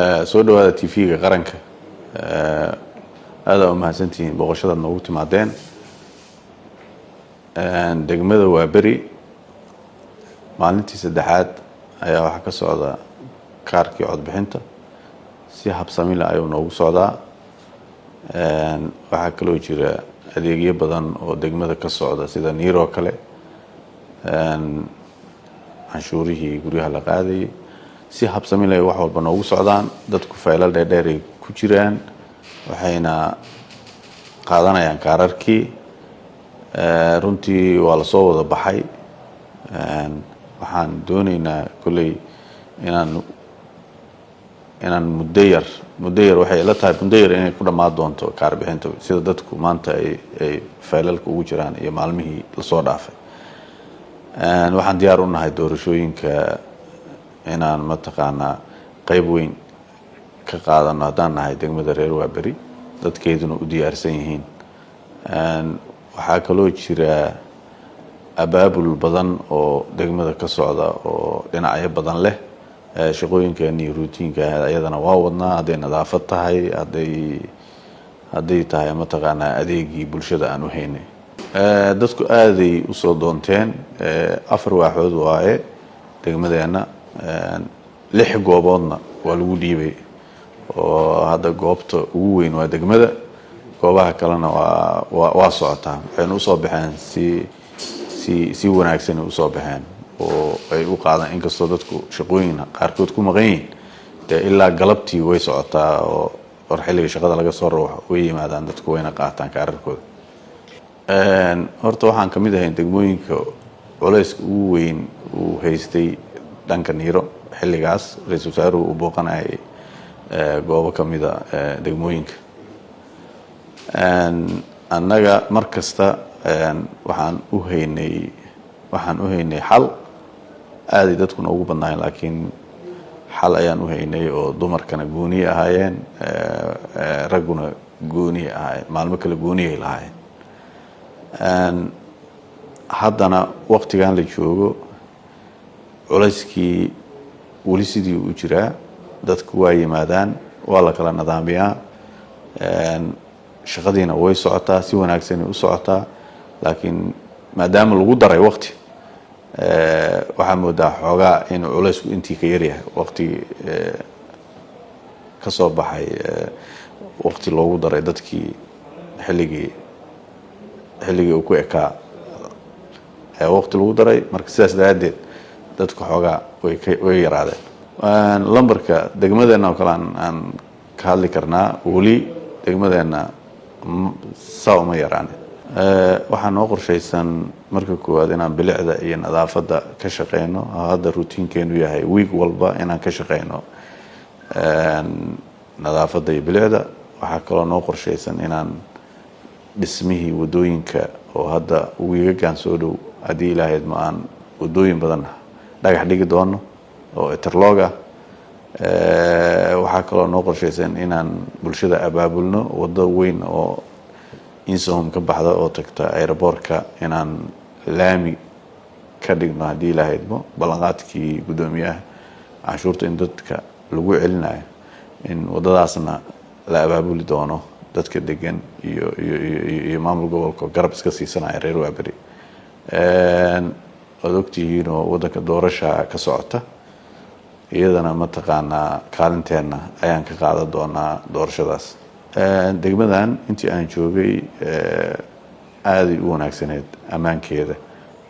soo dhawaada TV-ga qaranka aad u mahadsantihiin boqoshada noogu timaadeen degmada waa beri maalintii saddexaad ayaa waxa ka socda kaarkii codbixinta si habsami leh ayuu noogu socdaa waxa kaloo jira adeegyo badan oo degmada ka socda sida niiro kale canshuurihii guryaha la qaadayay si habsami leh wax walba noogu socdaan dadku faylal dheer ay ku jiraan waxayna qaadanayaan kaararkii runtii waa la soo wada baxay waxaan doonaynaa kulay inaan muddo yar waxay la tahay muddo yar inay ku dhammaan doonto kaar bixinta sida dadku maanta ay faylalka ugu jiraan iyo maalmihii la soo dhaafay waxaan diyaar u nahay doorashooyinka inaan mataqaanaa qayb weyn ka qaadano haddaan nahay degmada reer waaberi dadkeeduna u diyaarsan yihiin waxaa kaloo jira abaabul badan oo degmada ka socda oo dhinacyo badan leh shaqooyinkeeni routiinka ayadana waa wadnaa hadday nadaafad tahay hadday tahay mataqaanaa adeegii bulshada aan u haynay dadku aaday usoo doonteen 4 waaxood waaye degmadeena 6 gooboodna waa lagu dhiibay oo hadda goobta ugu weyn waa degmada goobaha kalena waa socotaa waxayna u soo baxeen si wanaagsan u soo baxeen oo ay u qaadaan inkastoo dadku shaqooyin qaarkood ku maqan yihiin ilaa galabtii way socotaa oo xilliga shaqada laga soo rooxo way yimaadaan dadku wayna qaataan kaararkooda horta waxaan ka mid ahay degmooyinka culayska ugu weyn uu haystay dhanka niiro xilligaas ra'iisul wasaaruhu u booqanayay goobo ka mid ah degmooyinka annaga markasta waxaan u haynay xal aaday dadkuna ugu badnaayeen laakiin xal ayaan u haynay oo dumarkana gooni ahaayeen ragguna gooni ahaayeen maalmo kale gooniyay lahaayeen haddana waqtigan la joogo culayskii weli sidii u jiraa dadku waa yimaadaan waa la kala nidaamiyaa shaqadiina way socotaa si wanaagsan u socotaa laakiin maadaama lagu daray waqti waxaa moodaa xoogaa inuu culaysku intii ka yaryahay waqti ka soo baxay waqti loogu daray dadkii xilligii uu ku ekaa waqti lagu daray marka sidaas daraaddeed dadku xoogaa way yaraadeen lambarka degmadeena oo kale aan ka hadli karnaa weli degmadeena saa uma yaraane waxaa noo qorshaysan marka koowaad inaan bilicda iyo nadaafadda ka shaqeyno hadda routiinkeenu yahay week walba inaan ka shaqeyno nadaafadda iyo bilicda waxaa kaloo noo qorshaysan inaan dhismihii wadooyinka oo hadda wiigagaan soo dhow haddii ilaahayd ma aan wadooyin badan dhagax dhigi doono oo interlog ah waxaa kaloo noo qorshaysan inaan bulshada abaabulno waddo weyn oo insahom ka baxda oo tagta aeroboortka inaan laami ka dhigno haddii ilaahaydmo ballanqaadkii guddoomiyaha canshuurta in dadka lagu celinayo in waddadaasna la abaabuli doono dadka degan iyo maamul gobolka garab iska siisanaya reer waaberi waad ogtihiin oo waddanka doorasha ka socota iyadana mataqaanaa kaalinteena ayaan ka qaadan doonaa doorashadaas degmadan intii aan joogay aaday u wanaagsaneed ammaankeeda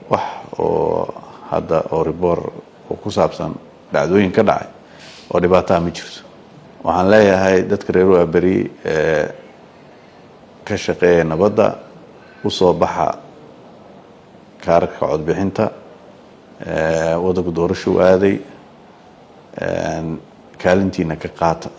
wax oo hadda oo riboor oo ku saabsan dhacdooyin ka dhacay oo dhibaataa ma jirto waxaan leeyahay dadka reer waaberi ka shaqeeya nabadda u soo baxa kaararka codbixinta waddanku doorasho aaday kaalintiina ka qaata